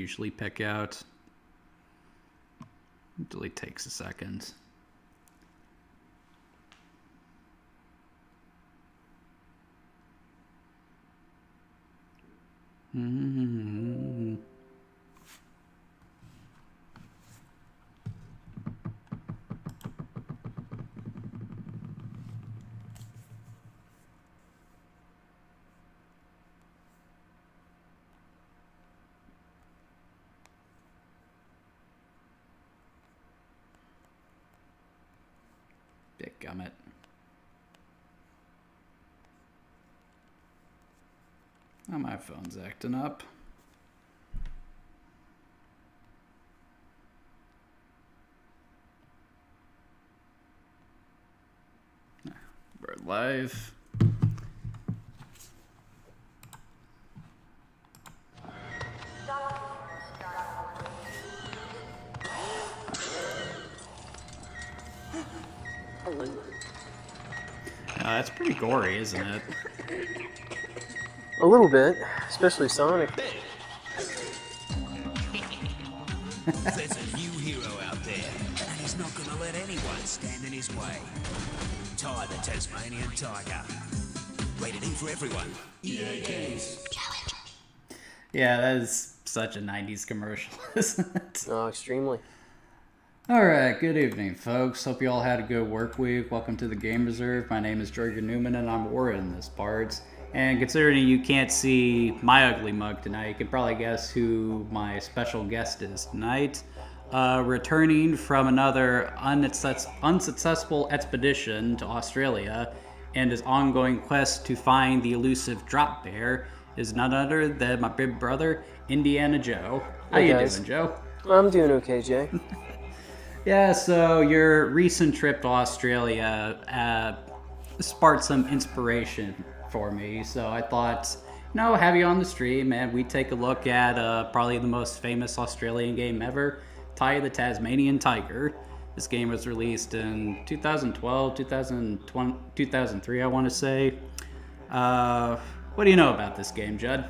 usually pick out. It really takes a second. Mm-hmm. Gummit. Oh, my phone's acting up. We're live. It's pretty gory, isn't it? A little bit, especially Sonic. There's a new hero out there, and he's not going to let anyone stand in his way. Ty the Tasmanian Tiger. Rated E for everyone. EA Games. Yeah, that is such a 90s commercial, isn't it? Oh, extremely. Alright, good evening, folks. Hope you all had a good work week. Welcome to the Game Reserve. My name is Jorgen Newman, and I'm Warren this part. And considering you can't see my ugly mug tonight, you can probably guess who my special guest is tonight. Returning from another unsuccessful expedition to Australia and his ongoing quest to find the elusive drop bear is none other than my big brother, Indiana Joe. How Hey, you guys. doing, Joe? I'm doing okay, Jay. Yeah, so your recent trip to Australia sparked some inspiration for me. So I thought, have you on the stream, and we take a look at probably the most famous Australian game ever, Ty the Tasmanian Tiger. This game was released in 2012, 2020, 2003, I want to say. What do you know about this game, Judd?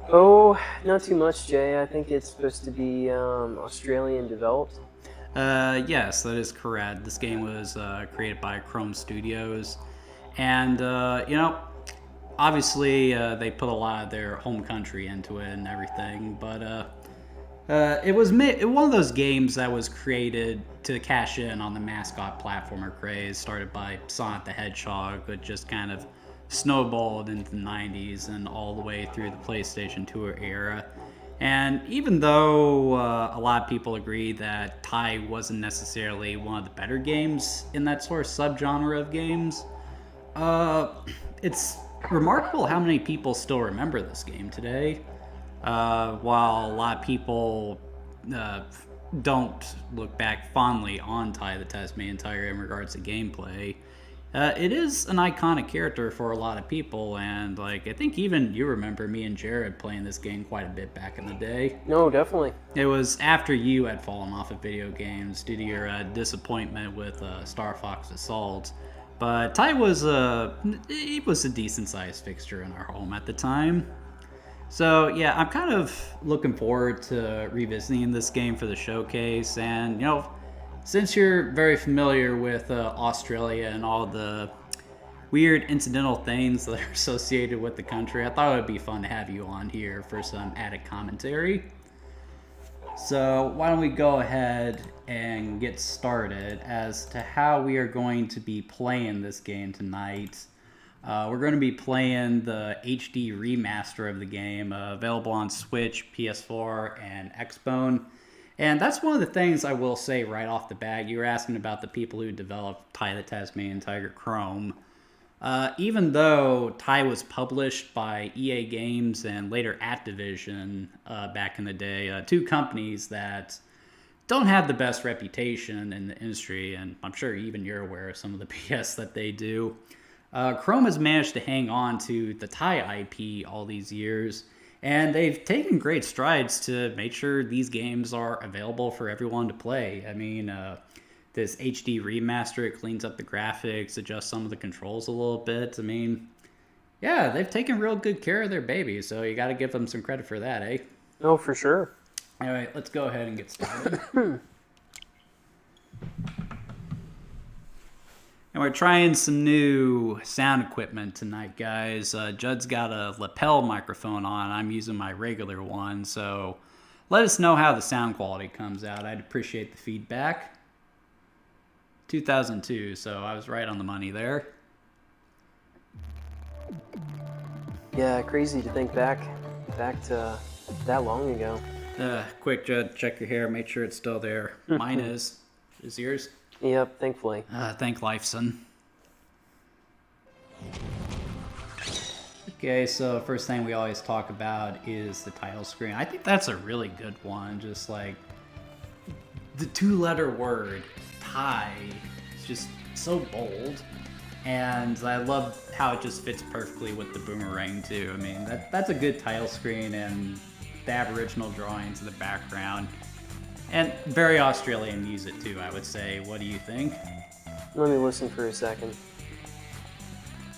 Oh, not too much, Jay. I think it's supposed to be Australian developed. Yes, that is correct. This game was created by Chrome Studios, and obviously they put a lot of their home country into it and everything. But it was one of those games that was created to cash in on the mascot platformer craze started by Sonic the Hedgehog, but just kind of snowballed into the 90s and all the way through the PlayStation 2 era. And even though a lot of people agree that Ty wasn't necessarily one of the better games in that sort of subgenre of games, it's remarkable how many people still remember this game today. While a lot of people don't look back fondly on Ty the Tasmanian Tiger in regards to gameplay, it is an iconic character for a lot of people, and I think even you remember me and Jared playing this game quite a bit back in the day. No, definitely. It was after you had fallen off of video games due to your disappointment with Star Fox Assault. But Ty was a decent-sized fixture in our home at the time. So yeah, I'm kind of looking forward to revisiting this game for the showcase, and since you're very familiar with Australia and all the weird incidental things that are associated with the country, I thought it would be fun to have you on here for some added commentary. So why don't we go ahead and get started as to how we are going to be playing this game tonight. We're going to be playing the HD remaster of the game, available on Switch, PS4, and Xbone. And that's one of the things I will say right off the bat. You were asking about the people who developed Ty the Tasmanian Tiger Chrome. Even though Ty was published by EA Games and later Activision back in the day, two companies that don't have the best reputation in the industry, and I'm sure even you're aware of some of the BS that they do, Chrome has managed to hang on to the Ty IP all these years. And they've taken great strides to make sure these games are available for everyone to play. I mean, this HD remaster, it cleans up the graphics, adjusts some of the controls a little bit. I mean, yeah, they've taken real good care of their baby, so you got to give them some credit for that, eh? Oh, for sure. All right, let's go ahead and get started. And we're trying some new sound equipment tonight, guys. Judd's got a lapel microphone on. I'm using my regular one, so let us know how the sound quality comes out. I'd appreciate the feedback. 2002, so I was right on the money there. Yeah, crazy to think back to that long ago. Quick, Judd, check your hair. Make sure it's still there. Mine is. Is yours? Yep, thankfully. Thank life, son. Okay, so first thing we always talk about is the title screen. I think that's a really good one. Just like the two-letter word, Ty, is just so bold. And I love how it just fits perfectly with the boomerang, too. I mean, that's a good title screen, and the Aboriginal drawings in the background. And very Australian music, too, I would say. What do you think? Let me listen for a second.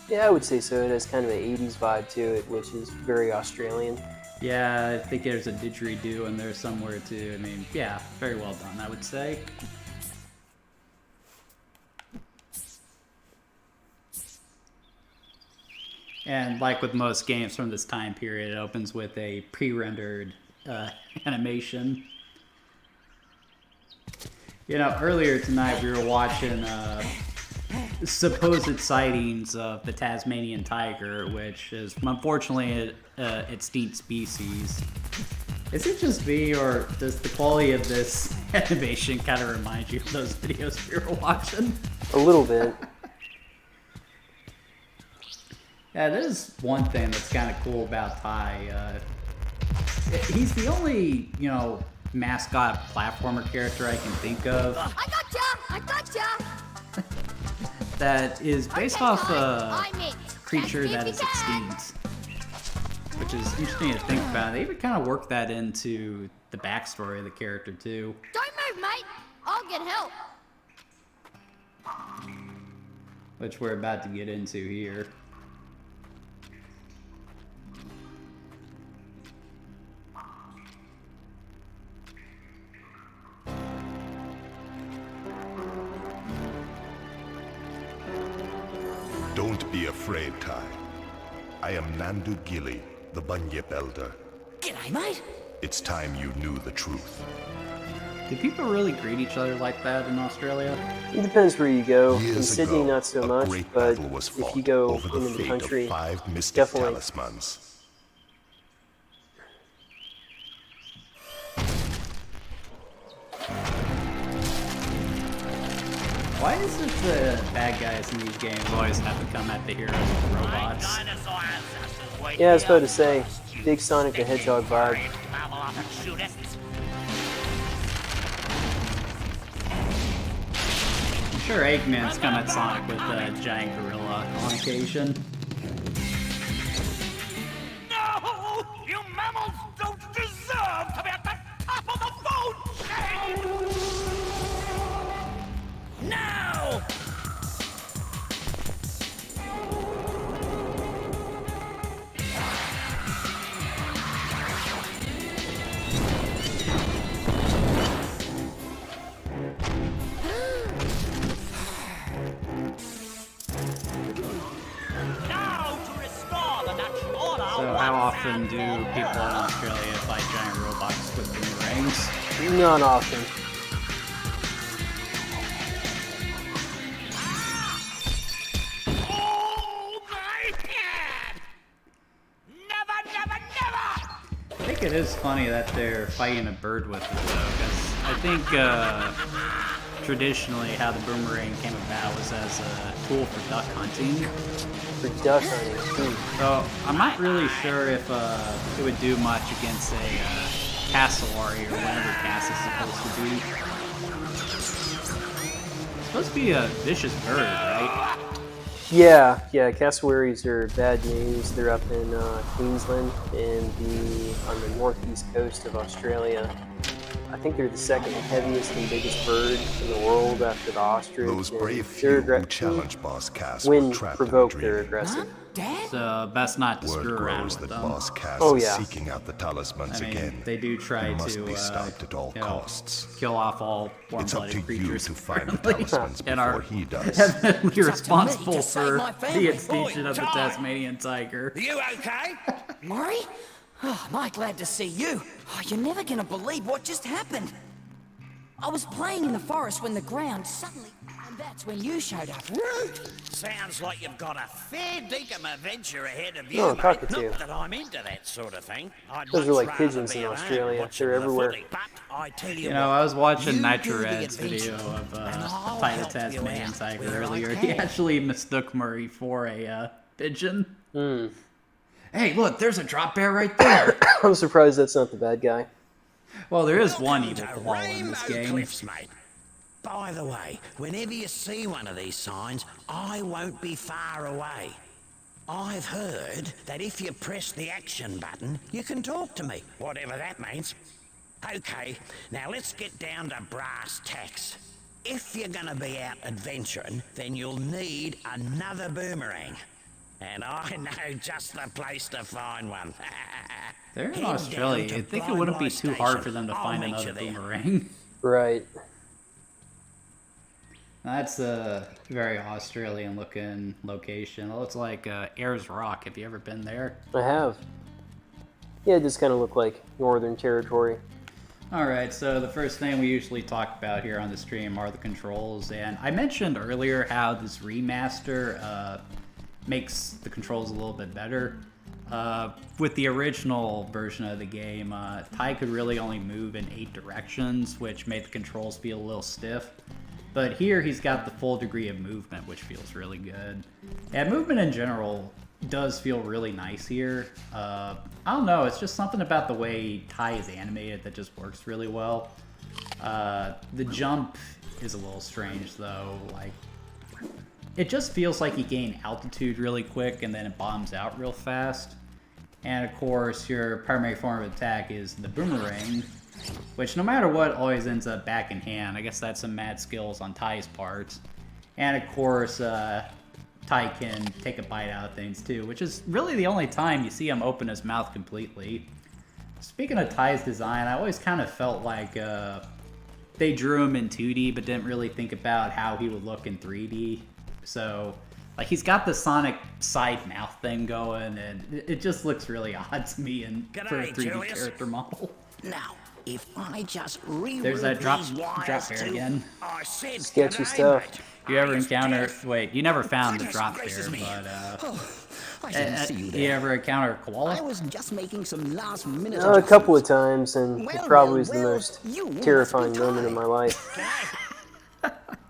Yeah, I would say so. It has kind of an 80s vibe to it, which is very Australian. Yeah, I think there's a didgeridoo in there somewhere, too. I mean, yeah, very well done, I would say. And like with most games from this time period, it opens with a pre-rendered animation. You know, earlier tonight we were watching supposed sightings of the Tasmanian tiger, which is unfortunately an extinct species. Is it just me, or does the quality of this animation kind of remind you of those videos we were watching? A little bit. Yeah, that is one thing that's kind of cool about Ty. He's the only, mascot platformer character I can think of. I gotcha! That is based off a creature that is extinct. Which is interesting to think about. They even kind of work that into the backstory of the character, too. Don't move, mate! I'll get help! Which we're about to get into here. Don't be afraid, Ty. I am Nandu Gilly, the Bunyip Elder. G'day, mate. It's time you knew the truth. Do people really greet each other like that in Australia? It depends where you go. In Years Sydney, ago, not so a much, great but battle was if fought you go over the into the fate country, of 5 mystic definitely. talismans. Why is it the bad guys in these games always have to come at the heroes with robots? Yeah, I was about to say, big Sonic the Hedgehog vibe. I'm sure Eggman's come at Sonic with a giant gorilla on occasion. No! You mammals don't deserve to be at the top of the food chain! Now! So how often do people in Australia fight giant robots with boomerangs? Not often. Oh, my head! Never, never, never! I think it is funny that they're fighting a bird with it, though, because I think traditionally how the boomerang came about was as a tool for duck hunting. For duck hunting. So I'm not really sure if it would do much against a cassowary or whatever cass is supposed to be. It's supposed to be a vicious bird, right? Yeah, cassowaries are bad news. They're up in Queensland and on the northeast coast of Australia. I think they're the second heaviest and biggest bird in the world after the ostrich. Those and brave they're few who challenge Boss Cass were when trapped provoked, in a they're dream. aggressive. Dad? So best not to screw Word around grows with that them. Boss Cass Oh, is yeah. seeking out the talismans I mean, again. they do try They must to be stopped at all costs. kill off all It's up warm-blooded to you creatures to find the apparently, talismans and are before he does. evidently responsible to save for my family. the extinction Oi, of the Ty! Tasmanian tiger. You okay? Murray? Oh, am I glad to see you. Oh, you're never gonna believe what just happened. I was playing in the forest when the ground suddenly... And that's when you showed up. Sounds like you've got a fair dinkum adventure ahead of you, No, I'm mate. talking to you. Not that I'm into that sort of thing. I'd Those are much like rather pigeons be in at home Australia. watching They're the everywhere. footy, but I tell you You know, what, I was watching you Nitro do the Red's video adventure, of and I'll Ty the help you Tasmanian out Tiger where I earlier. He can. actually mistook Murray for a pigeon. Hmm. Hey, look, there's a drop bear right there. I'm surprised that's not the bad guy. Well, there is one Welcome evil to koala in this Rainbow game. Cliffs, mate. By the way, whenever you see one of these signs, I won't be far away. I've heard that if you press the action button, you can talk to me, whatever that means. Okay, now let's get down to brass tacks. If you're gonna be out adventuring, then you'll need another boomerang. And I know just the place to find one. They're in Head Australia. down to You'd think it Blind wouldn't be Light too hard Station. for them to I'll find meet another you there. boomerang. Right. That's a very Australian looking location. It looks like Ayers Rock. Have you ever been there? I have. Yeah, it just kind of looked like Northern Territory. Alright, so the first thing we usually talk about here on the stream are the controls, and I mentioned earlier how this remaster makes the controls a little bit better. With the original version of the game, Ty could really only move in 8 directions, which made the controls feel a little stiff. But here he's got the full degree of movement, which feels really good. And movement in general does feel really nice here. I don't know, it's just something about the way Ty is animated that just works really well. The jump is a little strange though, like it just feels like you gain altitude really quick and then it bombs out real fast. And of course your primary form of attack is the boomerang, which no matter what always ends up back in hand. I guess that's some mad skills on Ty's part. And of course Ty can take a bite out of things too, which is really the only time you see him open his mouth completely. Speaking of Ty's design, I always kind of felt like they drew him in 2D but didn't really think about how he would look in 3D. So, like, he's got the Sonic side mouth thing going, and it just looks really odd to me for a G'day, 3D Julius. character model. Now, if I just reroute There's that drop these wires bear to... again. I said Sketchy g'day, stuff. mate. You ever I was encounter... deaf. Wait, you never found the Goodness drop gracious bear, me. but... I didn't see you you there. ever encounter a I koala? was just making some last-minute A couple of times, and it Well, probably well, was the well, most you must terrifying be moment of Ty. my life.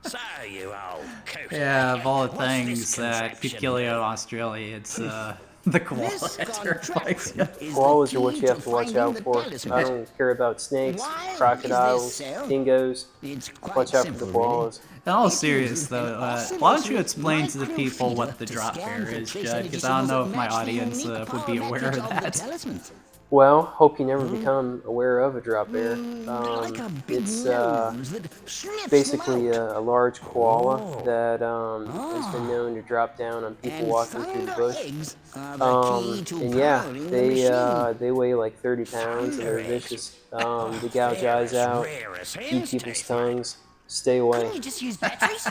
So, you old coot. Yeah, of all the What's things this that could contraption kill you in here? Australia, it's the koala This that terrifies you. contraption is Koalas the are what key you have to watch finding out the for. talisman. I don't care about snakes, Why is crocodiles, this so? dingoes. It's quite Watch out for simple, the really. koalas. In all It is serious an though, awesome why don't you little explain to the people what the microfeeder to drop scan bear is, for trace Judd? Because I don't signals know that if my match the audience unique would be aware of biometrics the that. talisman. Well, hope you never become aware of a drop bear. Like a big It's nose that sniffs basically them out. a large koala that has been known to drop down on people And walking through the thunder bush. eggs are the key to And yeah, powering the machine. they weigh like 30 pounds and they're vicious. They gouge eyes out, Rare as eat hen's people's teeth. tongues. Stay Couldn't away. you just use batteries?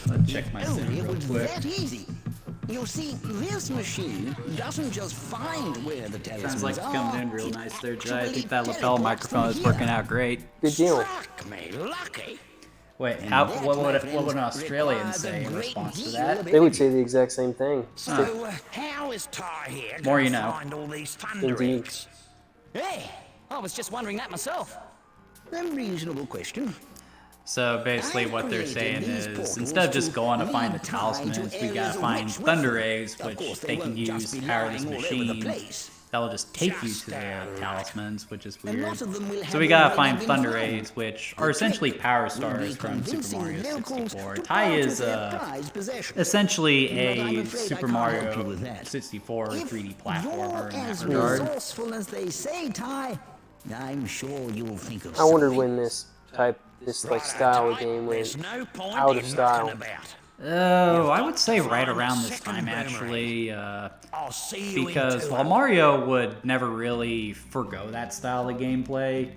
Let's check my Oh, sim it real was quick. that easy. You see, this machine doesn't just find where the talismans Sounds like it's are. coming in real it nice there, Judd. I actually think that lapel teleports microphone them is here. working out great. Good deal. Struck me lucky. Wait, And how? that, What my would an friends, Australian requires say a in great response to deal that? of They would say the exact same thing. So, how is Ty here More gonna you know. find all these thunder Indeed. eggs? Hey, I was just wondering that myself. A reasonable question. So basically I've what they're created saying these is, portals instead of just to going to find the lead Ty to talismans, we areas gotta find rich with thunder them. eggs, Of which course, they can won't just use be to power this lying all over the machine. place. That'll just take you Just to the talismans, which is A weird. lot of them will So have we gotta already find been thunder found. eggs, which The are essentially trick power will stars be from Super convincing Mario locals 64. to Ty part with is their prized possession. essentially But I'm a afraid I Super can't help you Mario with that. 64 If 3D you're platformer in as that regard. resourceful as they say, Ty, I'm sure you'll think of I wondered something. when this like style of game There's went no point out in of style. mucking about. Oh, I would say right around this time, actually, I'll see you because in while 2 Mario would never really forgo that style of gameplay,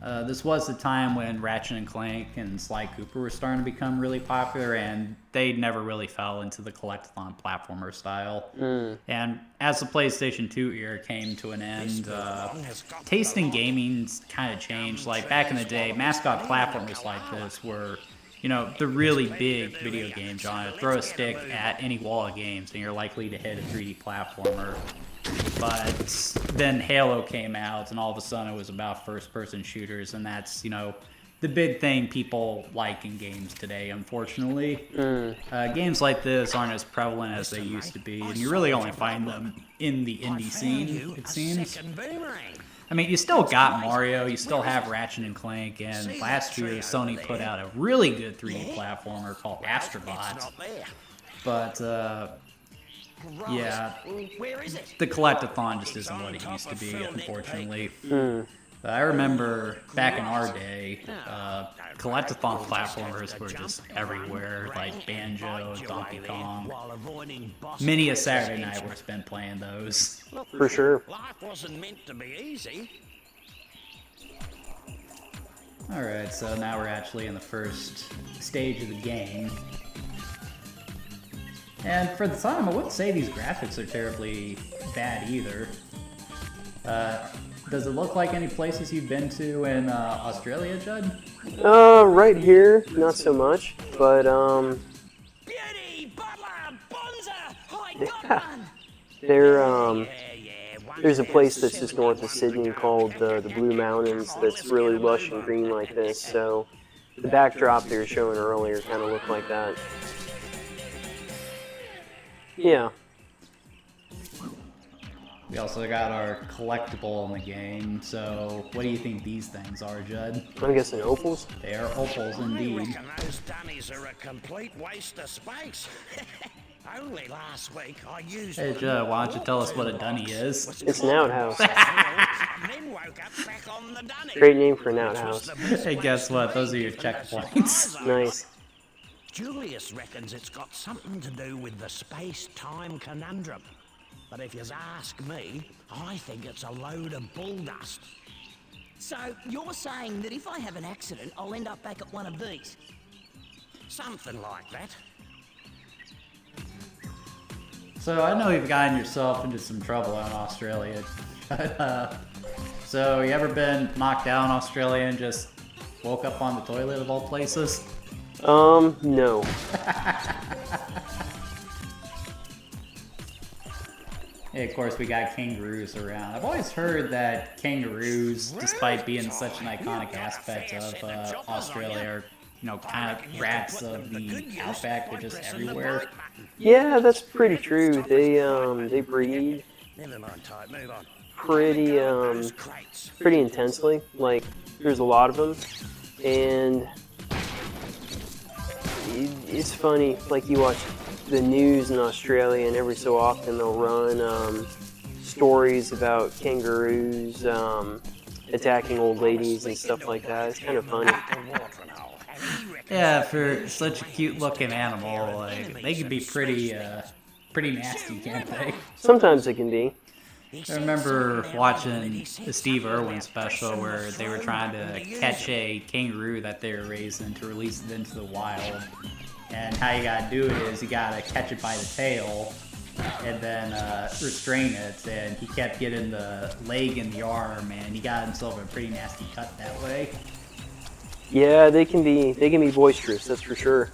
this was the time when Ratchet and Clank and Sly Cooper were starting to become really popular, and they never really fell into the collectathon platformer style. And as the PlayStation 2 era came to an end, taste in gaming's kind of changed. Like back in the day, mascot platformers like this were, you know, the really big video game genre. Throw a stick at any wall of games and you're likely to hit a 3D platformer. But then Halo came out and all of a sudden it was about first-person shooters, and that's, you know, the big thing people like in games today, unfortunately. Games like this aren't as prevalent as they used to be, and you really only find them in the indie scene, it seems. I mean, you still got Mario, you still have Ratchet and Clank, and last year Sony put out a really good 3D platformer called Astrobot. But, yeah, the collectathon just isn't what it used to be, unfortunately. I remember back in our day, collectathon platformers were just everywhere, like Banjo, Donkey Kong. Many a Saturday night were spent playing those. For sure. Life wasn't meant to be easy. Alright, so now we're actually in the first stage of the game. And for the time, I wouldn't say these graphics are terribly bad either. Does it look like any places you've been to in Australia, Judd? Right here, not so much, but Beauty, butler, bonza, there's a place that's just north of Sydney called the Blue Mountains that's really lush and green like this. So the backdrop they were showing earlier kind of looked like that. Yeah. We also got our collectible in the game, so what do you think these things are, Judd? I'm guessing opals. They are opals indeed. reckon those dunnies are a complete waste of space. Only last week I used Hey Judd, why don't you tell us what a dunny is? It's an outhouse. then woke up back on the dunny. Great name for an outhouse. Hey, guess what? Those are your checkpoints. Nice. Julius reckons it's got something to do with the space-time conundrum. But if you ask me, I think it's a load of bull dust. So, you're saying that if I have an accident, I'll end up back at one of these? Something like that. So I know you've gotten yourself into some trouble out in Australia. So you ever been knocked out in Australia and just woke up on the toilet of all places? No. Hey, of course, we got kangaroos around. I've always heard that kangaroos, despite being such an iconic aspect of Australia, are, you know, kind of rats of the outback. They're just everywhere. Yeah, that's pretty true. They breed Never mind, Ty, move on. pretty intensely. Like, there's a lot of them, and it's funny. Like, you watch the news in Australia, and every so often they'll run stories about kangaroos attacking old ladies and stuff like that. It's kind of funny. Yeah, for such a cute-looking animal, like, they can be pretty nasty, can't they? Sometimes it can be. I remember watching the Steve Irwin special where they were trying to catch a kangaroo that they were raising to release it into the wild. And how you gotta do it is you gotta catch it by the tail and then restrain it. And he kept getting the leg and the arm, and he got himself a pretty nasty cut that way. Yeah, they can be boisterous, that's for sure.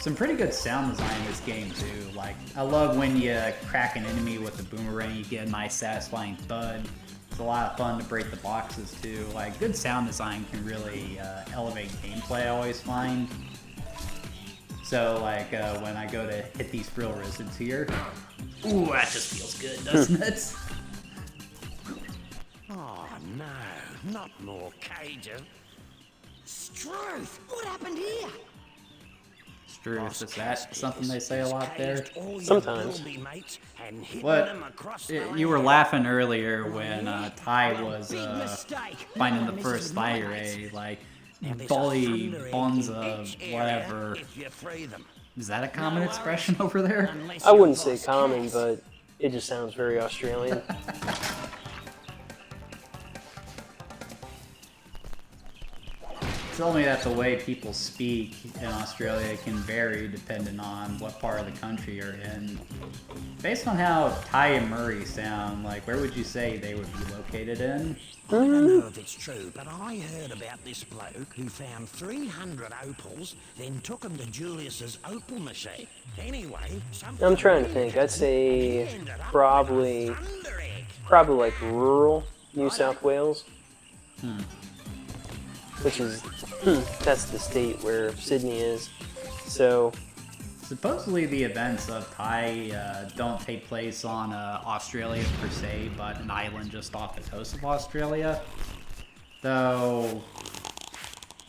Some pretty good sound design in this game too. Like, I love when you crack an enemy with a boomerang, you get a nice satisfying thud. It's a lot of fun to break the boxes too. Like, good sound design can really elevate gameplay, I always find. So, like, when I go to hit these frill lizards here, ooh, that just feels good, doesn't it? Oh, no, not more cages. Struth! What happened here? Struth, is that something they say a lot there? Sometimes. What? You were laughing earlier when Ty was finding the first fire ray. Like, Now, there's Bully, a thunder egg Bonza, in each area whatever. if you free them. Is that a common expression over there? Unless I you're wouldn't say Boss common, Cass. but it just sounds very Australian. Tell me that the way people speak in Australia can vary depending on what part of the country you're in. Based on how Ty and Murray sound, like where would you say they would be located in? I don't know if it's true, but I heard about this bloke who found 300 opals, then took them to Julius's opal machine. Anyway, I'm trying to think. I'd say probably like rural New South Wales, which is that's the state where Sydney is. So Supposedly the events of Ty don't take place on Australia per se, but an island just off the coast of Australia. Though,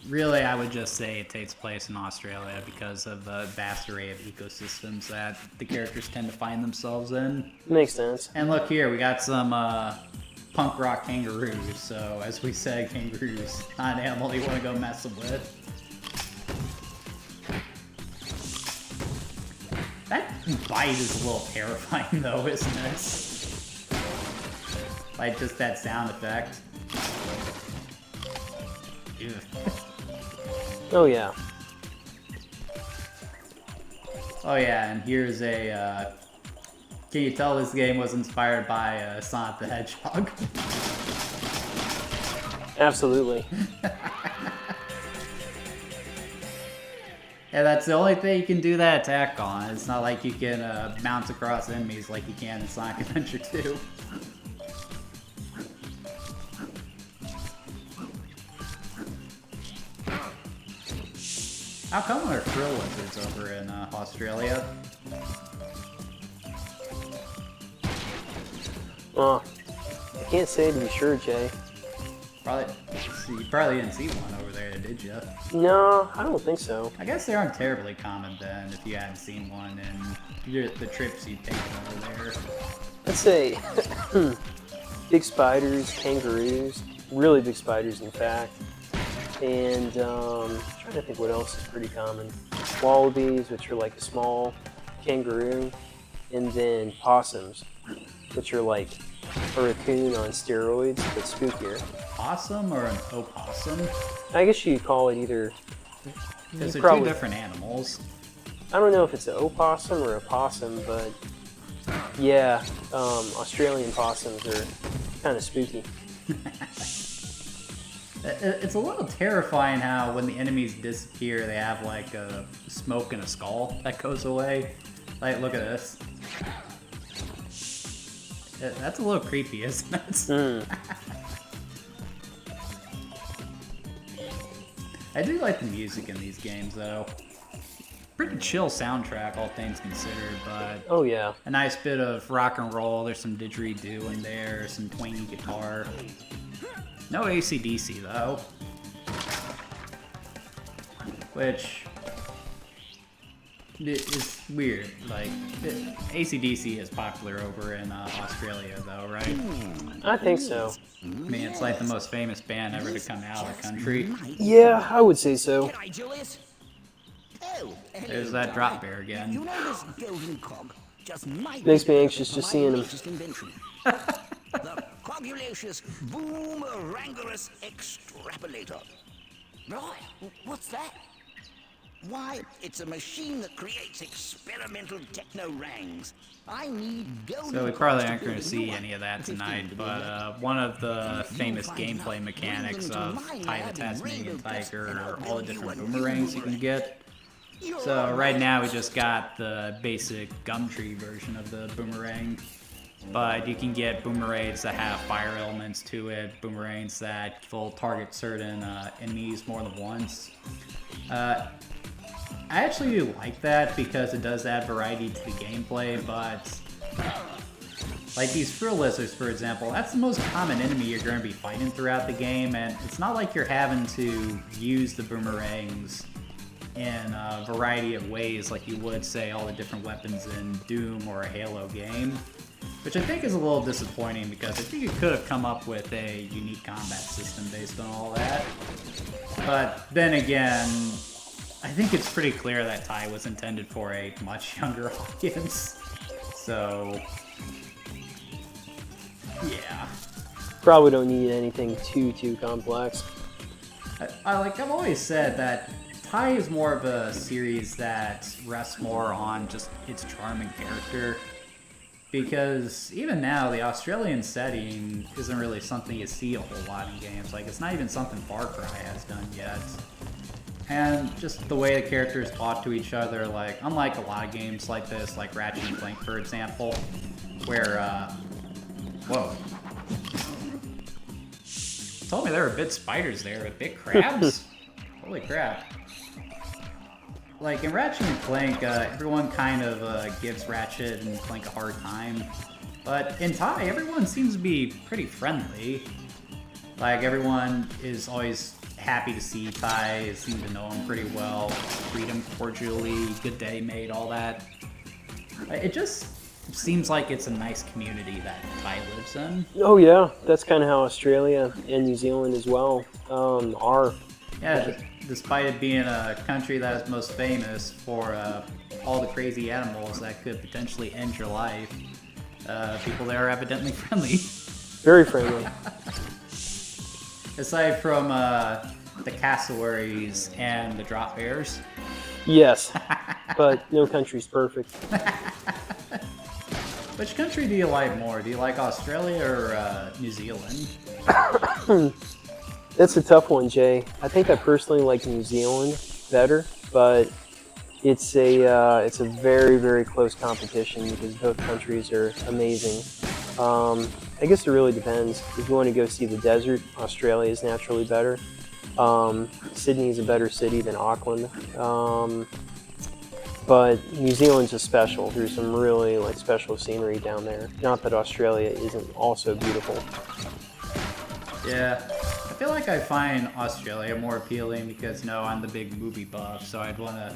really I would just say it takes place in Australia because of the vast array of ecosystems that the characters tend to find themselves in. makes sense. And look here, we got some punk rock kangaroos. So as we said, kangaroos, not an animal you want to go messing with. That bite is a little terrifying though, isn't it? Like just that sound effect. Ew. Oh yeah. Oh yeah, and here's a, can you tell this game was inspired by Sonic the Hedgehog? Absolutely. Yeah, that's the only thing you can do that attack on. It's not like you can bounce across enemies like you can in Sonic Adventure 2. How come there are frill lizards over in Australia? Well, I can't say to be sure, Jay. You probably didn't see one over there, did you? No, I don't think so. I guess they aren't terribly common then, if you hadn't seen one in the trips you've taken over there. Let's say big spiders, kangaroos, really big spiders in fact, and I'm trying to think what else is pretty common. Wallabies, which are like a small kangaroo, and then possums, which are like a raccoon on steroids, but spookier. Possum or an opossum? I guess you could call it either. Because they're probably- two different animals. I don't know if it's an opossum or a possum, but yeah, Australian possums are kind of spooky. It's a little terrifying how when the enemies disappear, they have like a smoke and a skull that goes away. Like, look at this. That's a little creepy, isn't it? I do like the music in these games, though. Pretty chill soundtrack, all things considered, but Oh yeah. a nice bit of rock and roll. There's some didgeridoo in there, some twangy guitar. No AC/DC though, which is weird. Like AC/DC is popular over in Australia, though, right? I think so. I mean, it's like the most famous band ever to come out of the country. Yeah, I would say so. G'day, Julius. Oh, There's that drop bear again. You know this golden cog just might Makes me anxious just seeing him. latest invention. The Cogulacious Boomerangorous Extrapolator. Right, what's that? Why, it's a machine that creates experimental techno-rangs. I need golden So we cogs probably to aren't going build to a see new one. any of that 15 tonight, to be but exact. one of the If you famous find gameplay enough, mechanics bring them of to my Ty the lab in Tasmanian Rainbow Crest, Tiger and I'll are all the build you different a new boomerangs you can boomerang. get. You're So all right now we right. just got the basic Gumtree version of the boomerang, but you can get boomerangs that have fire elements to it, boomerangs that will target certain enemies more than once. I actually do like that because it does add variety to the gameplay, but like these frill lizards, for example, that's the most common enemy you're going to be fighting throughout the game, and it's not like you're having to use the boomerangs in a variety of ways like you would, say, all the different weapons in Doom or a Halo game. Which I think is a little disappointing because I think you could have come up with a unique combat system based on all that. But then again, I think it's pretty clear that Ty was intended for a much younger audience. So, yeah. Probably don't need anything too complex. I've always said that Ty is more of a series that rests more on just its charming character. Because even now, the Australian setting isn't really something you see a whole lot in games. Like, it's not even something Far Cry has done yet. And just the way the characters talk to each other, like, unlike a lot of games like this, like Ratchet and Clank, for example, where, whoa. Told me there were big spiders there, but big crabs? Holy crap. Like, in Ratchet and Clank, everyone kind of gives Ratchet and Clank a hard time. But in Ty, everyone seems to be pretty friendly. Like, everyone is always happy to see Ty, seem to know him pretty well, greet him cordially, good day mate, all that. It just seems like it's a nice community that Ty lives in. Oh yeah, that's kind of how Australia and New Zealand as well are. Yeah, despite it being a country that is most famous for all the crazy animals that could potentially end your life, people there are evidently friendly. Very friendly. Aside from the cassowaries and the drop bears. Yes, but no country's perfect. Which country do you like more? Do you like Australia or New Zealand? That's a tough one, Jay. I think I personally like New Zealand better, but it's a very close competition because both countries are amazing. I guess it really depends. If you want to go see the desert, Australia is naturally better. Sydney is a better city than Auckland. But New Zealand's just special. There's some really special scenery down there. Not that Australia isn't also beautiful. Yeah, I feel like I find Australia more appealing because, I'm the big movie buff, so I'd want to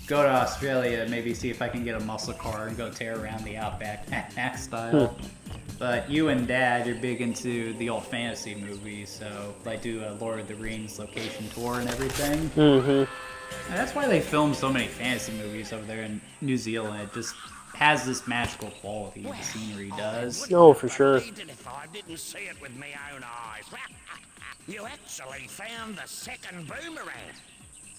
go to Australia and maybe see if I can get a muscle car and go tear around the outback Mad Max style. But you and Dad, you're big into the old fantasy movies, so do a Lord of the Rings location tour and everything. Mm-hmm. And that's why they film so many fantasy movies over there in New Zealand. It just has this magical quality the scenery does. No, for sure. If I didn't see it with my own eyes. You actually found the second boomerang.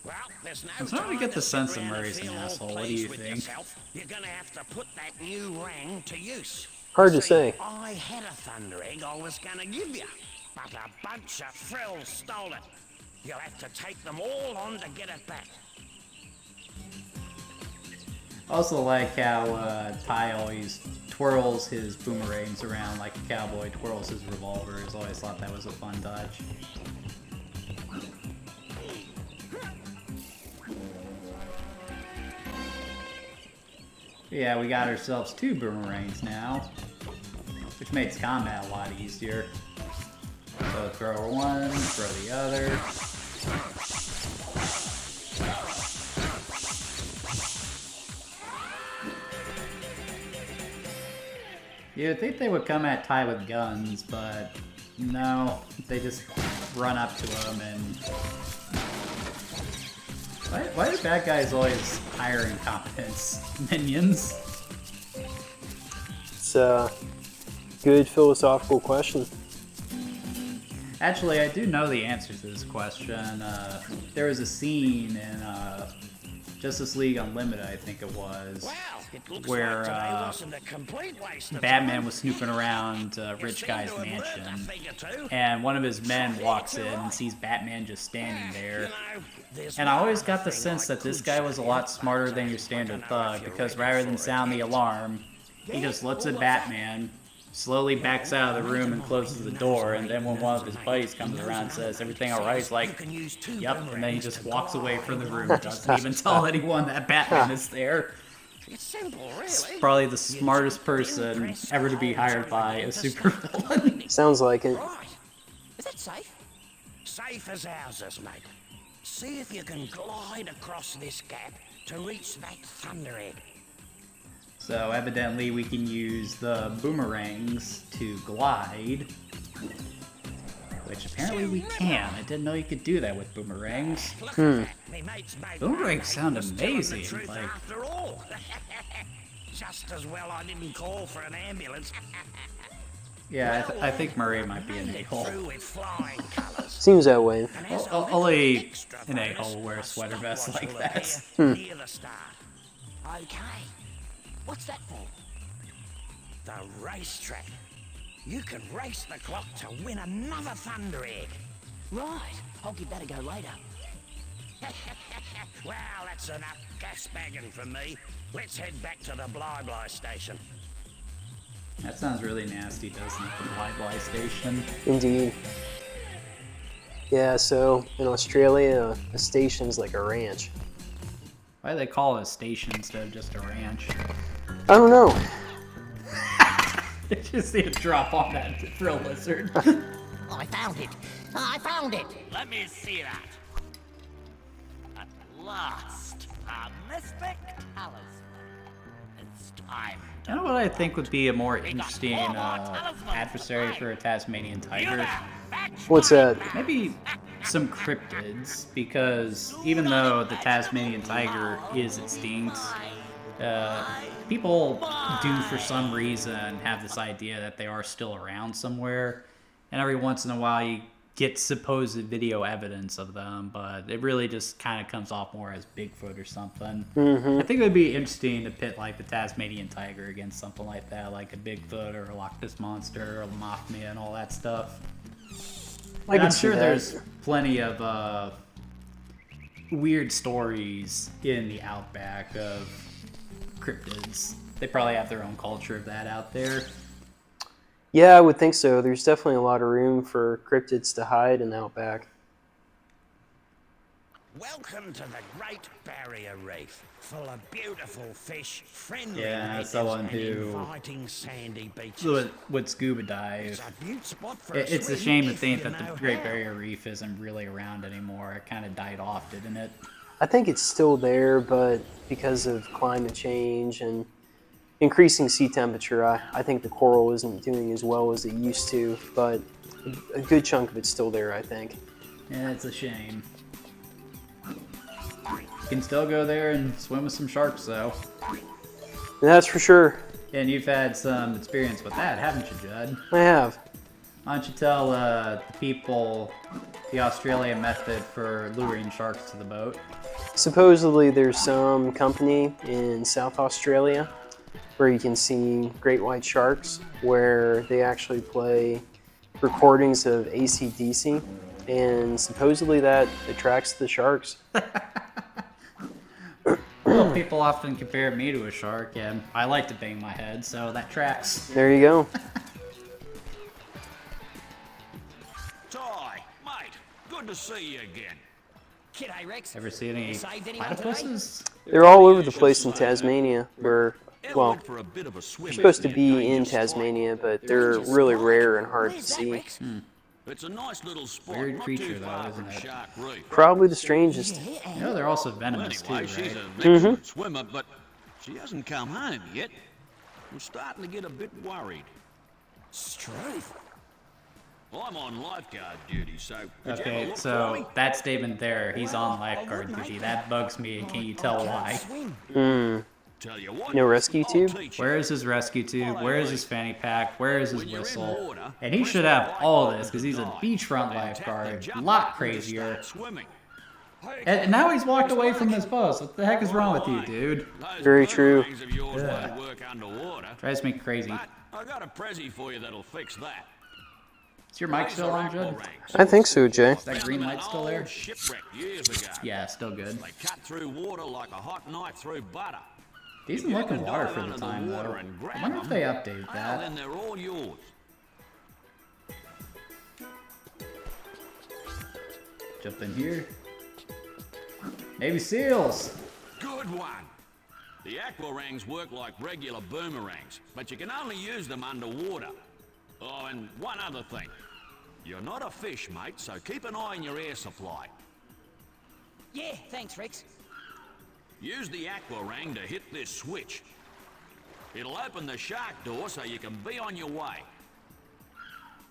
Well, there's no I'm starting to get the sense that Murray's an asshole. What do you think? Yourself. You're gonna have to put that new rang to use. Hard to say. I had a thunder egg I was gonna give you, but a bunch of frills stole it. You'll have to take them all on to get it back. I also like how Ty always twirls his boomerangs around like a cowboy twirls his revolvers. Always thought that was a fun touch. Yeah, we got ourselves 2 boomerangs now, which makes combat a lot easier. So throw one, throw the other. You'd think they would come at Ty with guns, but no, they just run up to him and... Why do bad guys always hire incompetence minions? It's a good philosophical question. Actually, I do know the answer to this question. There was a scene in Justice League Unlimited, I think it was, where Batman was snooping around Rich Guy's mansion, and one of his men walks in and sees Batman just standing there. And I always got the sense that this guy was a lot smarter than your standard thug, because rather than sound the alarm, he just looks at Batman, slowly backs out of the room and closes the door, and then when one of his buddies comes around and says, "Everything alright?" he's like, "Yep," and then he just walks away from the room and doesn't even tell anyone that Batman is there. It's simple, really. He's probably the smartest person ever to be hired by a supervillain. Sounds like it. Right. Is that safe? Safe as houses, mate. See if you can glide across this gap to reach that thunder egg. So evidently we can use the boomerangs to glide. Which apparently we can. I didn't know you could do that with boomerangs. Boomerangs sound amazing. Like, After all. Just as well I didn't call for an ambulance. yeah, I think Murray might be an a-hole. Through with flying colours. Seems that way. Only an a-hole will wear a sweater vest like that. Near the start. Okay. What's that for? The racetrack. You can race the clock to win another Thunder Egg. Right. I'll give that a go later. Well, that's enough gas bagging for me. Let's head back to the Bladeslinger station. That sounds really nasty, doesn't it? The Bladeslinger station. Indeed. Yeah, so in Australia, a station's like a ranch. Why do they call it a station instead of just a ranch? I don't know. Just need to drop on that drill lizard. I found it. I found it. Let me see that. At last, a mystic talisman. It's time. You know what I think would be a more interesting adversary for a Tasmanian tiger? What's that? Maybe some cryptids, because even though the Tasmanian tiger is extinct, people do for some reason have this idea that they are still around somewhere, and every once in a while you get supposed video evidence of them, but it really just kind of comes off more as Bigfoot or something. I think it would be interesting to pit like the Tasmanian tiger against something like that, like a Bigfoot or a Loch Ness monster or a Mothman and all that stuff. I'm sure there's plenty of weird stories in the outback of cryptids. They probably have their own culture of that out there. Yeah, I would think so. There's definitely a lot of room for cryptids to hide in the outback. Welcome to the Great Barrier Reef, full of beautiful fish, friendly Yeah, natives, someone and who inviting sandy beaches. would scuba dive. It's a beaut spot for It's a swim shame to if think you that the know Great how. Barrier Reef isn't really around anymore. It kind of died off, didn't it? I think it's still there, but because of climate change and increasing sea temperature, I think the coral isn't doing as well as it used to, but a good chunk of it's still there, I think. Yeah, it's a shame. You can still go there and swim with some sharks, though. That's for sure. And you've had some experience with that, haven't you, Judd? I have. Why don't you tell the people the Australian method for luring sharks to the boat? Supposedly there's some company in South Australia where you can see great white sharks, where they actually play recordings of AC/DC, and supposedly that attracts the sharks. Well, people often compare me to a shark, and I like to bang my head, so that tracks. There you go. Ty, mate, good to see you again. G'day, Rex. Ever see any Saved anyone today? platypuses? They're all over the place in Tasmania. We're, Ever well, went for a bit of a swim? they're supposed to be in Tasmania, but they're really rare and hard to Where's that, see. Rex? It's a nice little spot. Weird not creature, too though, far isn't from it? Shark Reef. Probably the strangest. Yeah, You know, they're also venomous, too, Anyway, she's right? an excellent swimmer, but she hasn't come home yet. We're starting to get a bit worried. Struth. I'm on lifeguard duty, so could you have a Okay, look for so me? that statement there, he's on lifeguard duty. That bugs me, and can you tell why? Swim. Tell you what, No rescue I'll tube? teach you. Where is his rescue tube? Where is his fanny pack? Where is his When you're in whistle? water, And he press should the have right all button this, because to he's a dive, beachfront then tap the lifeguard. jump A lot button to crazier. start swimming. And now he's walked away from his post. What the heck is wrong with you, dude? Those Very true. boomerangs of yours Yeah. won't work underwater, Drives me crazy. but I got a prezi for you that'll fix that. Is your mic still on, Judd? I think so, Jay. Is that green light still there? Shipwreck years ago. Yeah, still good. They cut through water like a hot knife through butter. Decent looking water for the time, though. I wonder if they updated Well, that. then they're all yours. Jump in here. Navy SEALs! Good one. The aquarangs work like regular boomerangs, but you can only use them underwater. Oh, and one other thing. You're not a fish, mate, so keep an eye on your air supply. Yeah, thanks, Rex. Use the aquarang to hit this switch. It'll open the shark door so you can be on your way.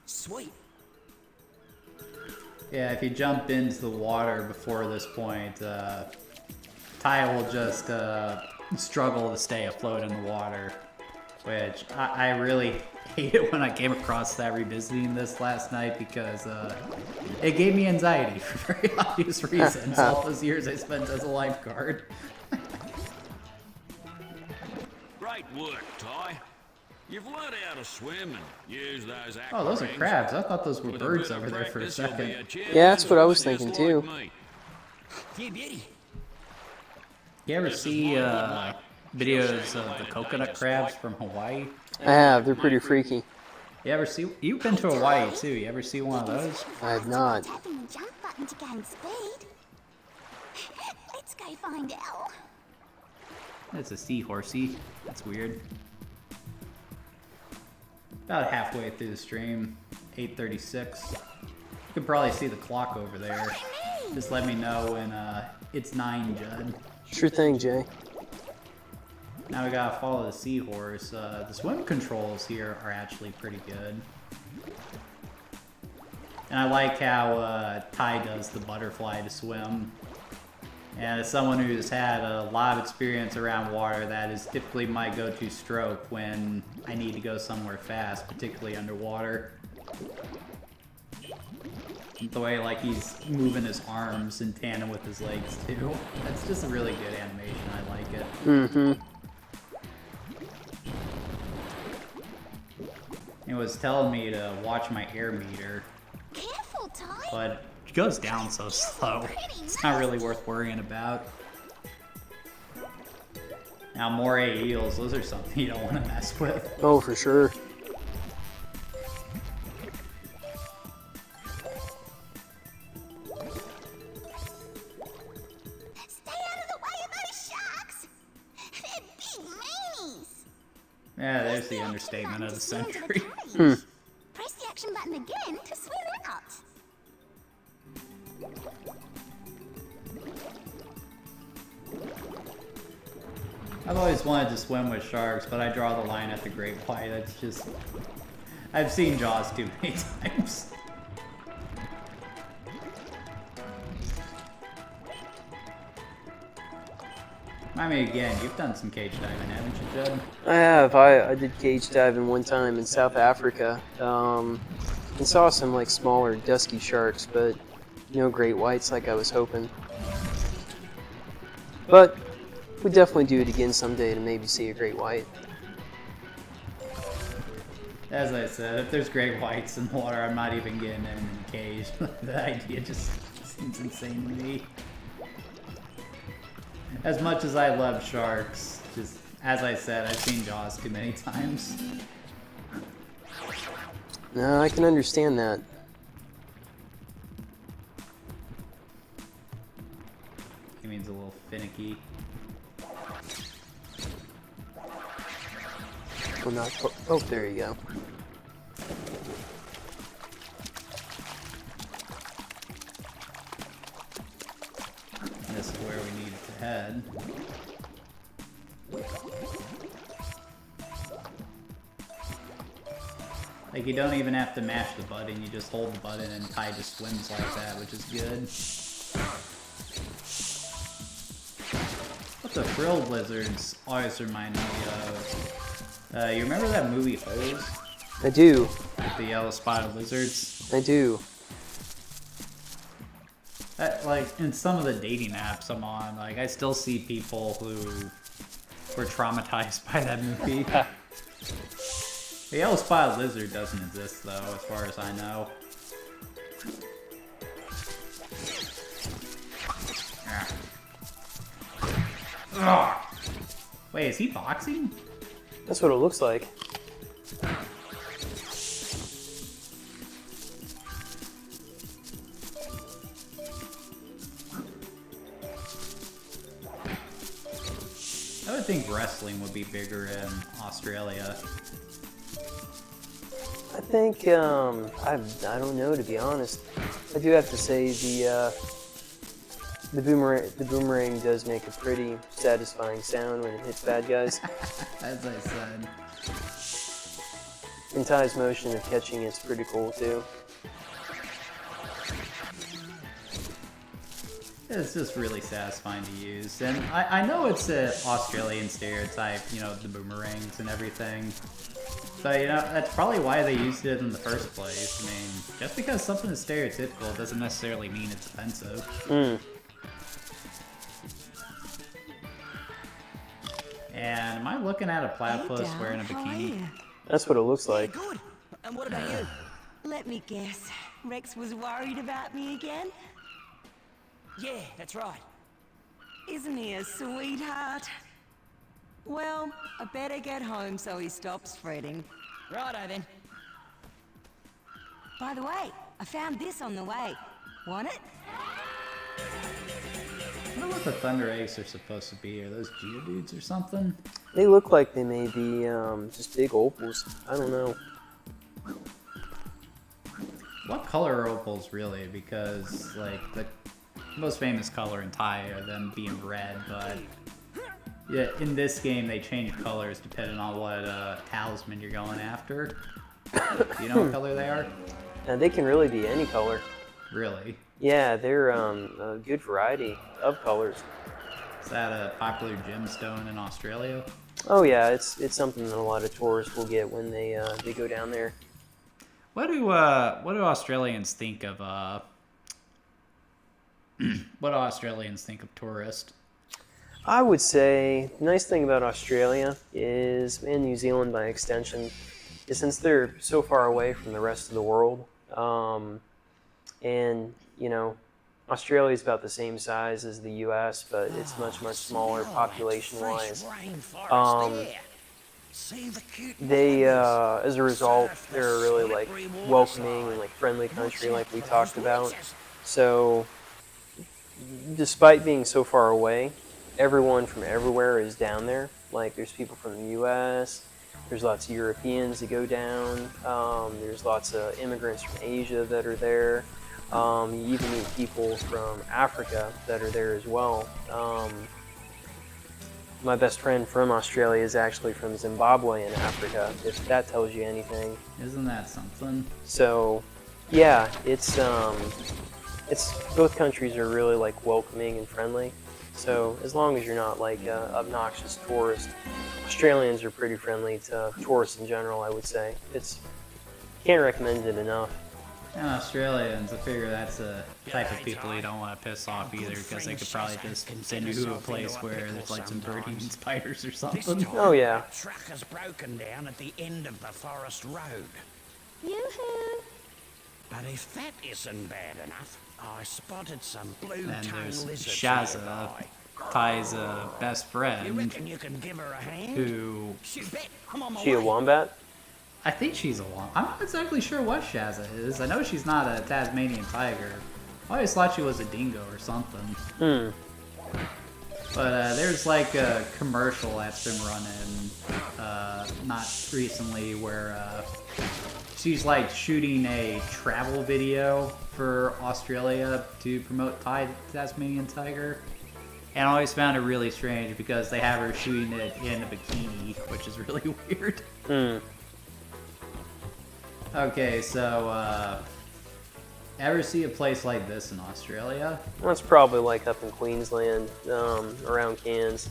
Sweet. Yeah, if you jump into the water before this point, Ty will just struggle to stay afloat in the water, which I really hate it when I came across that revisiting this last night because it gave me anxiety for very obvious reasons. All those years I spent as a lifeguard. Great work, Ty. You've learned how to swim and use those Oh, those are aqua crabs. rings. I thought those were With a birds bit of over there for a practice, you'll be second. a champion Yeah, that's what I was just thinking, like too. me. Yeah, beauty. You ever see videos of the coconut crabs from Hawaii? I have. They're pretty freaky. You ever see? You've been to Hawaii too. You ever see one of those? I have not. Tapping the jump button to gain speed. Let's go find out. That's a seahorsey. That's weird. About halfway through the stream, 8:36. You can probably see the clock over there. Just let me know when it's 9, Judd. Sure thing, Jay. Now we gotta follow the seahorse. The swim controls here are actually pretty good. And I like how Ty does the butterfly to swim. And as someone who's had a lot of experience around water, that is typically my go-to stroke when I need to go somewhere fast, particularly underwater. The way like he's moving his arms in tandem with his legs too. That's just a really good animation. I like it. Mm-hmm. It was telling me to watch my air meter, Careful, Ty. but it goes down so slow. It's not really worth worrying about. Now, moray eels, those are something you don't want to mess with. Oh, for sure. Stay out of the way of those sharks. They're big meanies. Yeah, there's the understatement of the century. Press the action button again to swim out. I've always wanted to swim with sharks, but I draw the line at the great white. That's just... I've seen Jaws too many times. I mean, again, you've done some cage diving, haven't you, Judd? I have. I did cage diving one time in South Africa. And saw some like smaller dusky sharks, but no great whites like I was hoping. But we'd definitely do it again someday to maybe see a great white. As I said, if there's great whites in the water, I'm not even getting them in the cage. The idea just seems insane to me. As much as I love sharks, just as I said, I've seen Jaws too many times. No, I can understand that. He means a little finicky. Well, not. Oh, there you go. And this is where we need to head. Like, you don't even have to mash the button, you just hold the button and Ty just swims like that, which is good. What the frilled lizards always remind me of. You remember that movie Hose? I do. With the yellow spotted lizards? I do. Like, in some of the dating apps I'm on, like, I still see people who were traumatized by that movie. The yellow spotted lizard doesn't exist, though, as far as I know. Ugh. Wait, is he boxing? That's what it looks like. I would think wrestling would be bigger in Australia. I think, I don't know, to be honest. I do have to say The boomerang does make a pretty satisfying sound when it hits bad guys. As I said. And Ty's motion of catching it's pretty cool too. It's just really satisfying to use. And I know it's an Australian stereotype, you know, the boomerangs and everything. But, you know, that's probably why they used it in the first place. I mean, just because something is stereotypical doesn't necessarily mean it's offensive. And am I looking at a platypus wearing a bikini? That's what it looks like. Good. And what about you? Let me guess. Rex was worried about me again? Yeah, that's right. Isn't he a sweetheart? Well, I better get home so he stops fretting. Righto then. By the way, I found this on the way. Want it? I wonder what the Thunder Eggs are supposed to be. Are those geodudes or something? They look like they may be just big opals. I don't know. What color are opals really? Because, like, the most famous color in Thai are them being red, but yeah, in this game they change colors depending on what talisman you're going after. Do you know what color they are? They can really be any color. Really? Yeah, they're a good variety of colors. Is that a popular gemstone in Australia? Oh yeah, it's something that a lot of tourists will get when they go down there. What do Australians think of what do Australians think of tourists? I would say the nice thing about Australia is, and New Zealand by extension, is since they're so far away from the rest of the world, and you know, Australia is about the same size as the U.S., but it's much smaller population-wise. They, as a result, they're a really like welcoming and like friendly country, like we talked about. So, despite being so far away, everyone from everywhere is down there. Like, there's people from the U.S., there's lots of Europeans that go down, there's lots of immigrants from Asia that are there. You even meet people from Africa that are there as well. My best friend from Australia is actually from Zimbabwe in Africa, if that tells you anything. Isn't that something? So, yeah, it's both countries are really like welcoming and friendly. So as long as you're not like an obnoxious tourist, Australians are pretty friendly to tourists in general, I would say. Can't recommend it enough. And Australians, I figure that's a type of people you don't want to piss off either, because they could probably just send you to a place where there's like some bird eating spiders or something. Oh yeah. The truck has broken down at the end of the forest road. Yoo-hoo! But if that isn't bad enough, I spotted some And blue-tongue there's lizards Shazza, nearby. Ty's best You friend, reckon you can give her a hand? who Shoot, bet. I'm on my She a way. wombat? I think she's a wombat. I'm not exactly sure what Shazza is. I know she's not a Tasmanian tiger. I always thought she was a dingo or something. But there's like a commercial that's been running not recently where she's like shooting a travel video for Australia to promote Ty the Tasmanian Tiger. And I always found it really strange because they have her shooting it in a bikini, which is really weird. Okay, so ever see a place like this in Australia? That's probably like up in Queensland, around Cairns.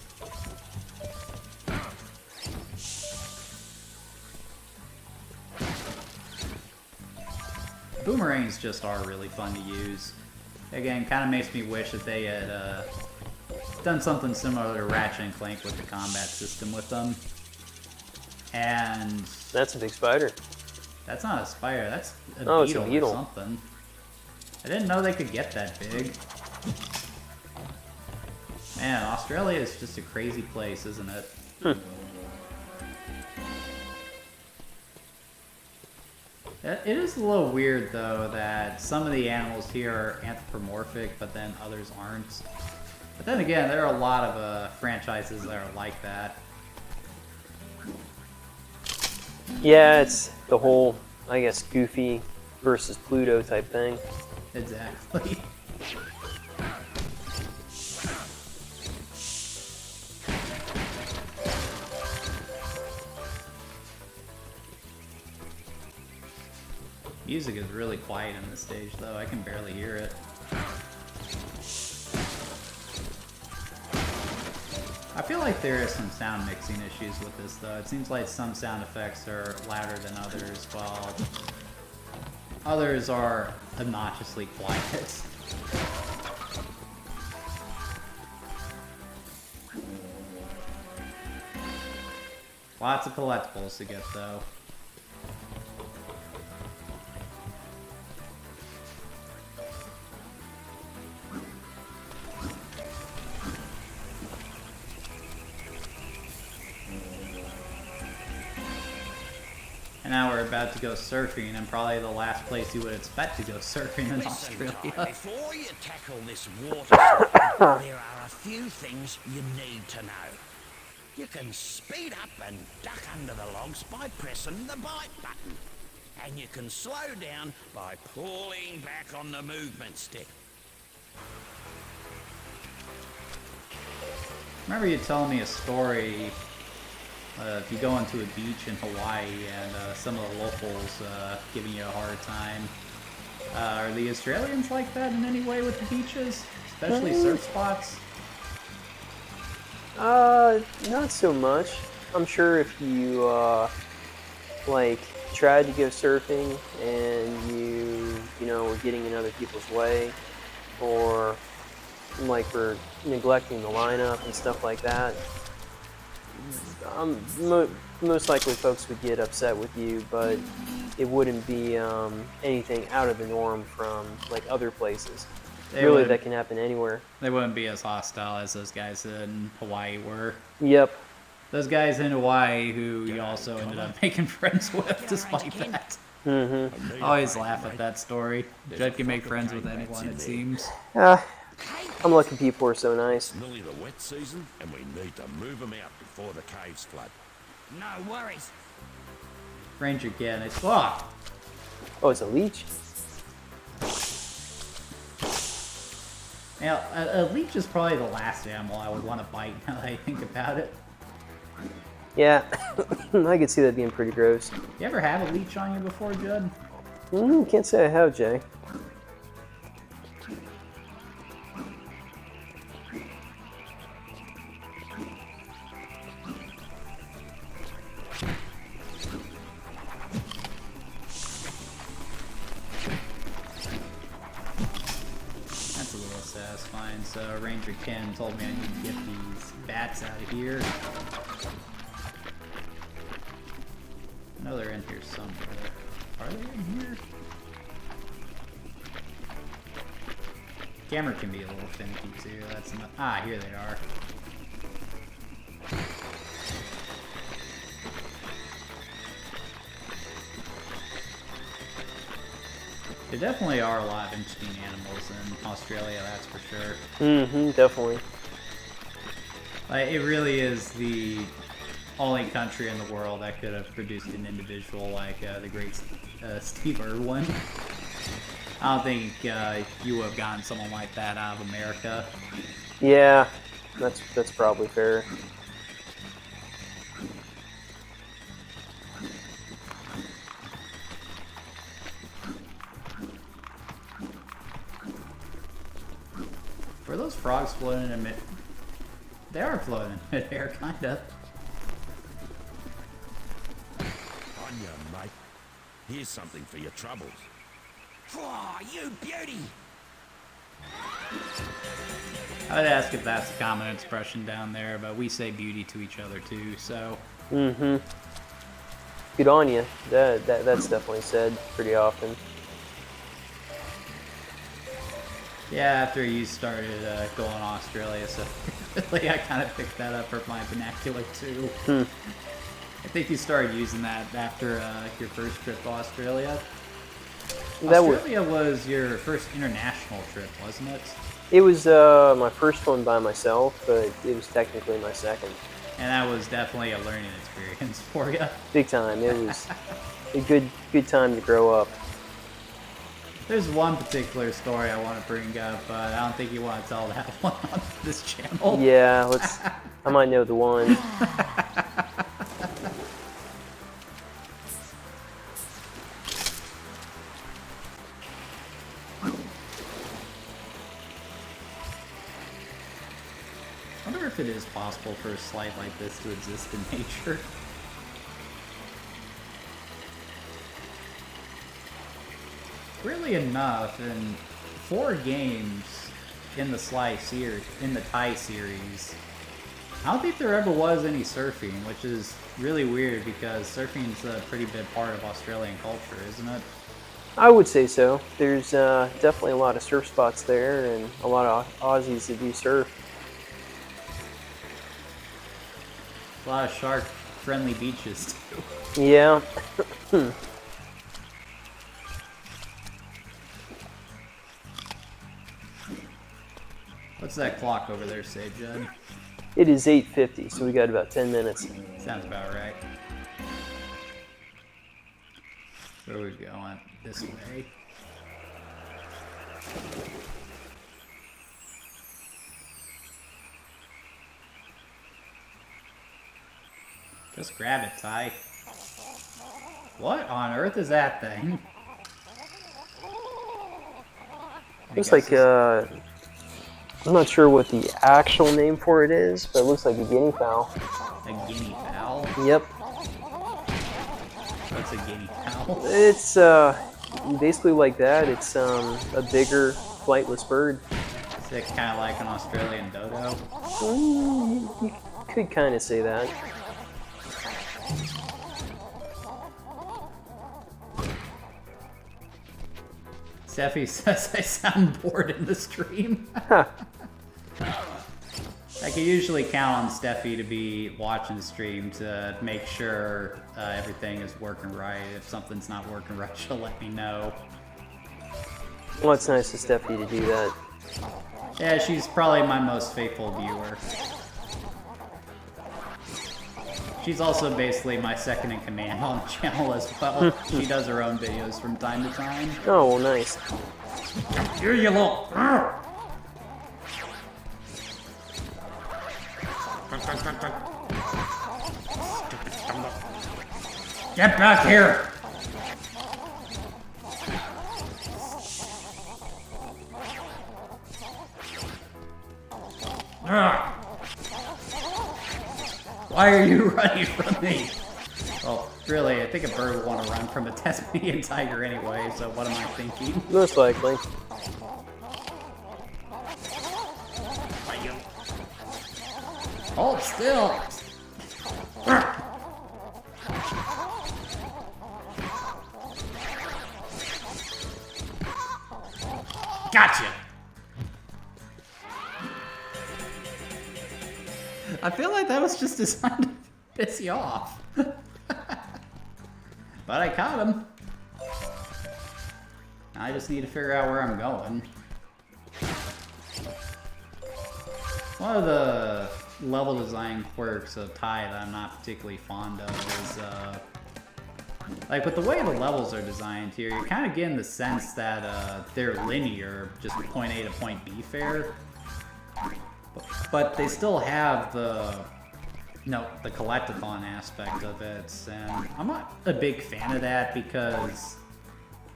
Boomerangs just are really fun to use. Again, kind of makes me wish that they had done something similar to Ratchet and Clank with the combat system with them. And That's a big spider. that's not a spider, that's a Oh, it's a beetle beetle. or something. I didn't know they could get that big. Man, Australia is just a crazy place, isn't it? It is a little weird, though, that some of the animals here are anthropomorphic, but then others aren't. But then again, there are a lot of franchises that are like that. Yeah, it's the whole, I guess, Goofy versus Pluto type thing. Exactly. Music is really quiet on this stage, though. I can barely hear it. I feel like there is some sound mixing issues with this, though. It seems like some sound effects are louder than others, while others are obnoxiously quiet. Lots of collectibles to get, though. And now we're about to go surfing, and probably the last place you would expect to go surfing in Australia. Before you tackle this water sport, there are a few things you need to know. You can speed up and duck under the logs by pressing the bite button. And you can slow down by pulling back on the movement stick. Remember you telling me a story, if you go into a beach in Hawaii and some of the locals giving you a hard time. Are the Australians like that in any way with the beaches? Especially surf spots? Not so much. I'm sure if you, like, tried to go surfing and you know, were getting in other people's way, or, like, were neglecting the lineup and stuff like that, most likely folks would get upset with you, but it wouldn't be anything out of the norm from, like, other places. Really, that can happen anywhere. They wouldn't be as hostile as those guys in Hawaii were. Yep. Those guys in Hawaii who you also ended up making friends with despite that. Mm-hmm. I always laugh at that story. Judd can make friends with anyone, it seems. I'm lucky people are so nice. It's nearly the wet season, and we need to move them out before the caves flood. No worries. Ranger again. It's oh, it's a leech? now a leech is probably the last animal I would want to bite now that I think about it. Yeah, I could see that being pretty gross. You ever have a leech on you before, Judd? Can't say I have, Jay. That's a little satisfying. So Ranger Ken told me I need to get these bats out of here. I know they're in here somewhere. Are they in here? Camera can be a little finicky too. That's not. Ah, here they are. There definitely are a lot of interesting animals in Australia, that's for sure. Definitely. It really is the only country in the world that could have produced an individual like the great Steve Irwin. I don't think you would have gotten someone like that out of America. Yeah, that's probably fair. Were those frogs floating in mid? They are floating in mid-air, kinda. On you, mate. Here's something for your troubles. Oh, you beauty! I'd ask if that's a common expression down there, but we say beauty to each other too, so. Good on you. That's definitely said pretty often. Yeah, after you started going to Australia, so really I kind of picked that up for my vernacular too. I think you started using that after your first trip to Australia. Australia was your first international trip, wasn't it? It was my first one by myself, but it was technically my second. And that was definitely a learning experience for you. Big time. It was a good time to grow up. There's one particular story I want to bring up, but I don't think you want to tell that one on this channel. Yeah, I might know the one. if it is possible for a slide like this to exist in nature. Really enough, in 4 games in the Ty series, I don't think there ever was any surfing, which is really weird because surfing's a pretty big part of Australian culture, isn't it? I would say so. There's definitely a lot of surf spots there and a lot of Aussies that do surf. A lot of shark-friendly beaches, too. Yeah. What's that clock over there say, Judd? It is 8:50, so we got about 10 minutes. Sounds about right. Where are we going? This way. Just grab it, Ty. What on earth is that thing? Looks like, I'm not sure what the actual name for it is, but it looks like a guinea fowl. A guinea fowl? Yep. What's a guinea fowl? It's basically like that. It's a bigger flightless bird. Is it kind of like an Australian dodo? You could kind of say that. Steffi says I sound bored in the stream. I can usually count on Steffi to be watching the stream to make sure everything is working right. If something's not working right, she'll let me know. Well, it's nice of Steffi to do that. Yeah, she's probably my most faithful viewer. She's also basically my second in command on the channel as well. She does her own videos from time to time. Oh, well, nice. Here you little... Get back here! Why are you running from me? Well, really, I think a bird would want to run from a Tasmanian tiger anyway, so what am I thinking? Most likely. Hold still! Gotcha! I feel like that was just designed to piss you off. But I caught him. I just need to figure out where I'm going. One of the level design quirks of Ty that I'm not particularly fond of is, like with the way the levels are designed here, you're kind of getting the sense that they're linear, just point A to point B fair. But they still have the collectathon aspect of it, and I'm not a big fan of that because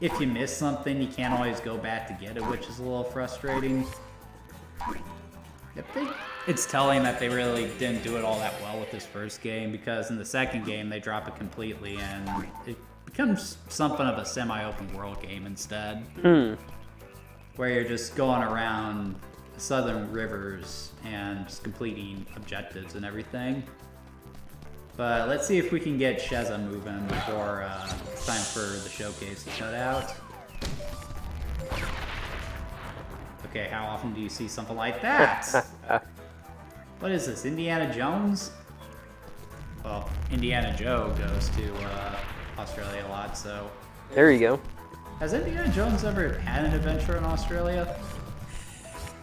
if you miss something, you can't always go back to get it, which is a little frustrating. I think it's telling that they really didn't do it all that well with this first game, because in the second game they drop it completely and it becomes something of a semi-open world game instead. Where you're just going around southern rivers and just completing objectives and everything. But let's see if we can get Sheza moving before it's time for the showcase to shut out. Okay, how often do you see something like that? What is this, Indiana Jones? Well, Indiana Joe goes to Australia a lot, so... There you go. Has Indiana Jones ever had an adventure in Australia?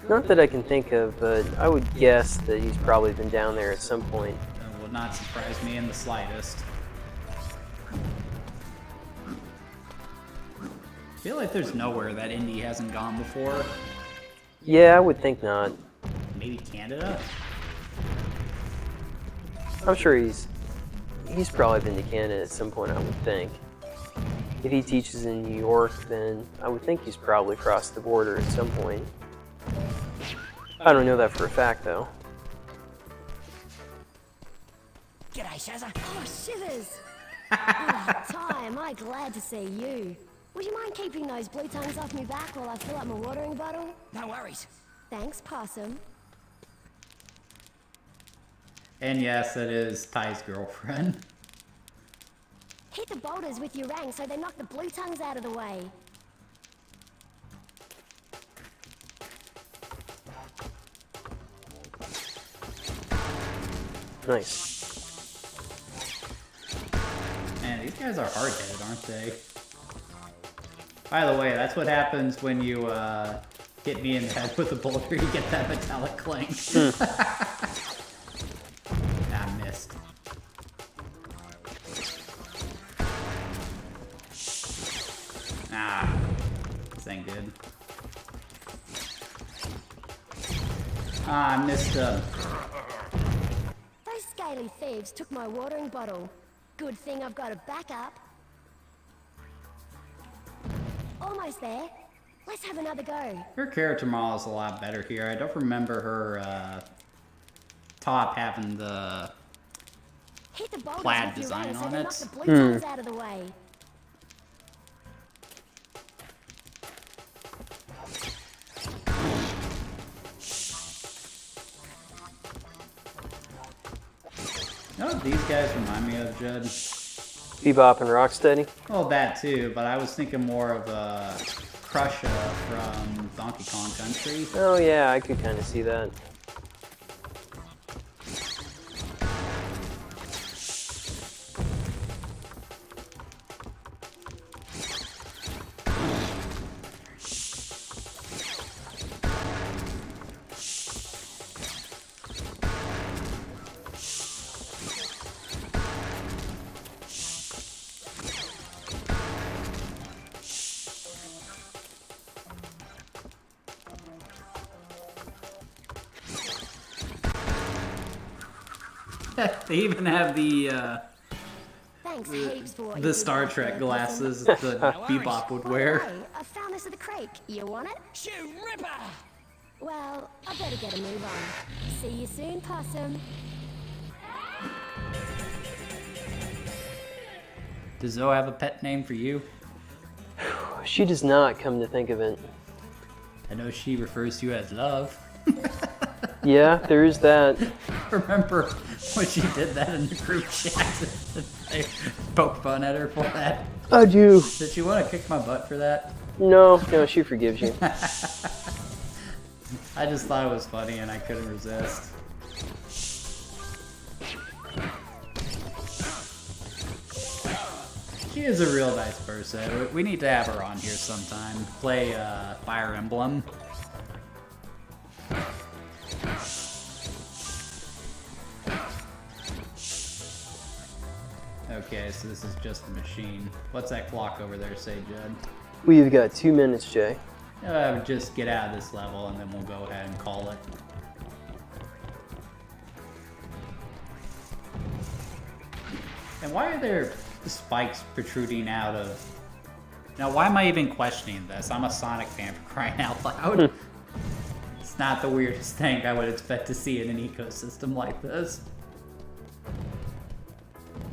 Not that I can think of, but I would guess that he's probably been down there at some point. That would not surprise me in the slightest. I feel like there's nowhere that Indy hasn't gone before. Yeah, I would think not. Maybe Canada? I'm sure he's probably been to Canada at some point, I would think. If he teaches in New York, then I would think he's probably crossed the border at some point. I don't know that for a fact, though. G'day, Shazza. Oh, shivers! Oh, Ty, am I glad to see you. Would you mind keeping those blue tongues off me back while I fill up my watering bottle? No worries. Thanks, Possum. And yes, it is Ty's girlfriend. Hit the boulders with your rang so they knock the blue tongues out of the way. Nice. Man, these guys are hard-headed, aren't they? By the way, that's what happens when you hit me in the head with a boulder. You get that metallic clang. I missed. Ah, this ain't good. Ah, I missed him. Those scaly thieves took my watering bottle. Good thing I've got a backup. Almost there. Let's have another go. Her character model is a lot better here. I don't remember her top having the Hit the boulders plaid with your design rang so on they it. knock the blue tongues out of the way. You know what these guys remind me of, Judd? Bebop and Rocksteady. Well, that too, but I was thinking more of Crusher from Donkey Kong Country. Oh yeah, I could kind of see that. They even have the Thanks heaps for what you the did Star back Trek there, glasses that Bebop would Possum. wear. Hey, I found this at the creek. You want it? Shoot, Ripper! Well, I better get a move on. See you soon, Possum. Does Zoe have a pet name for you? She does not, come to think of it. I know she refers to you as Love. Yeah, there is that. Remember when she did that in the group chat? I poked fun at her for that. I do. Did she want to kick my butt for that? No, she forgives you. I just thought it was funny and I couldn't resist. She is a real nice person. We need to have her on here sometime. Play Fire Emblem. Okay, so this is just the machine. What's that clock over there say, Judd? We've got 2 minutes, Jay. Just get out of this level and then we'll go ahead and call it. And why are there spikes protruding out of... Now, why am I even questioning this? I'm a Sonic fan, for crying out loud. It's not the weirdest thing I would expect to see in an ecosystem like this.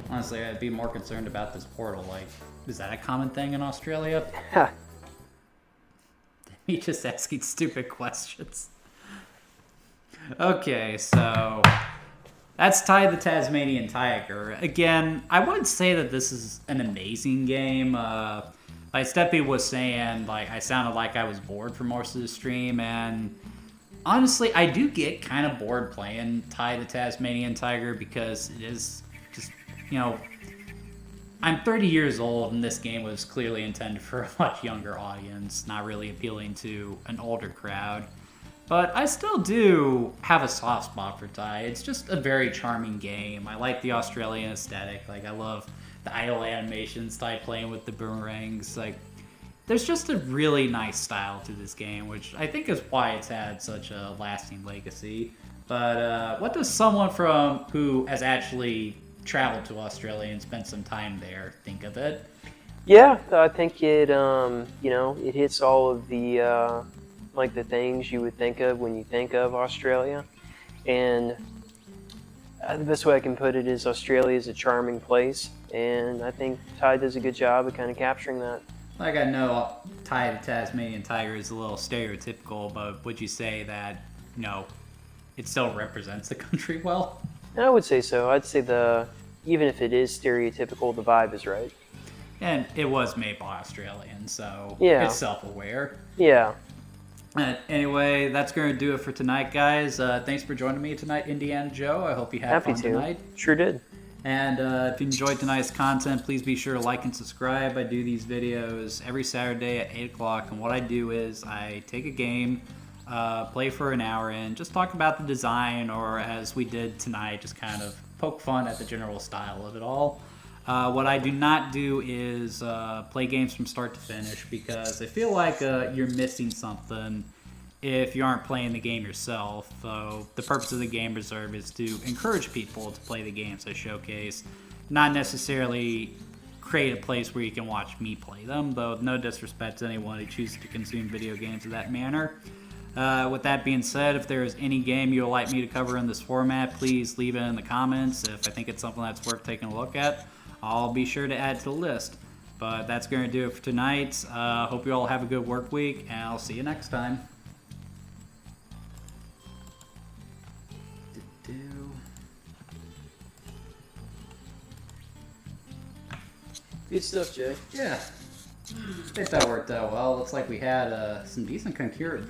Honestly, I'd be more concerned about this portal. Like, is that a common thing in Australia? Ha. Me just asking stupid questions. Okay, so that's Ty the Tasmanian Tiger. Again, I wouldn't say that this is an amazing game. Like Steppy was saying, like I sounded like I was bored for most of the stream, and honestly, I do get kind of bored playing Ty the Tasmanian Tiger because it is just, you know, I'm 30 years old and this game was clearly intended for a much younger audience, not really appealing to an older crowd. But I still do have a soft spot for Ty. It's just a very charming game. I like the Australian aesthetic. Like, I love the idle animations, Ty playing with the boomerangs. Like, there's just a really nice style to this game, which I think is why it's had such a lasting legacy. But what does someone who has actually traveled to Australia and spent some time there think of it? Yeah, I think it, you know, it hits all of the, like the things you would think of when you think of Australia. And The best way I can put it is Australia is a charming place, and I think Ty does a good job of kind of capturing that. Like, I know Ty the Tasmanian Tiger is a little stereotypical, but would you say that, you know, it still represents the country well? I would say so. I'd say even if it is stereotypical, the vibe is right. And it was made by Australians, so Yeah. it's self-aware. Yeah. Anyway, that's going to do it for tonight, guys. Thanks for joining me tonight, Indiana Joe. I hope you had Happy fun to. tonight. Sure did. And if you enjoyed tonight's content, please be sure to like and subscribe. I do these videos every Saturday at 8 o'clock, and what I do is I take a game, play for an hour, and just talk about the design, or as we did tonight, just kind of poke fun at the general style of it all. What I do not do is play games from start to finish, because I feel like you're missing something if you aren't playing the game yourself. So the purpose of the Game Reserve is to encourage people to play the games I showcase, not necessarily create a place where you can watch me play them, though no disrespect to anyone who chooses to consume video games in that manner. With that being said, if there is any game you would like me to cover in this format, please leave it in the comments. If I think it's something that's worth taking a look at, I'll be sure to add to the list. But that's going to do it for tonight. Hope you all have a good work week, and I'll see you next time. Good stuff, Jay. Yeah. I think that worked out well. Looks like we had some decent concurrent viewers.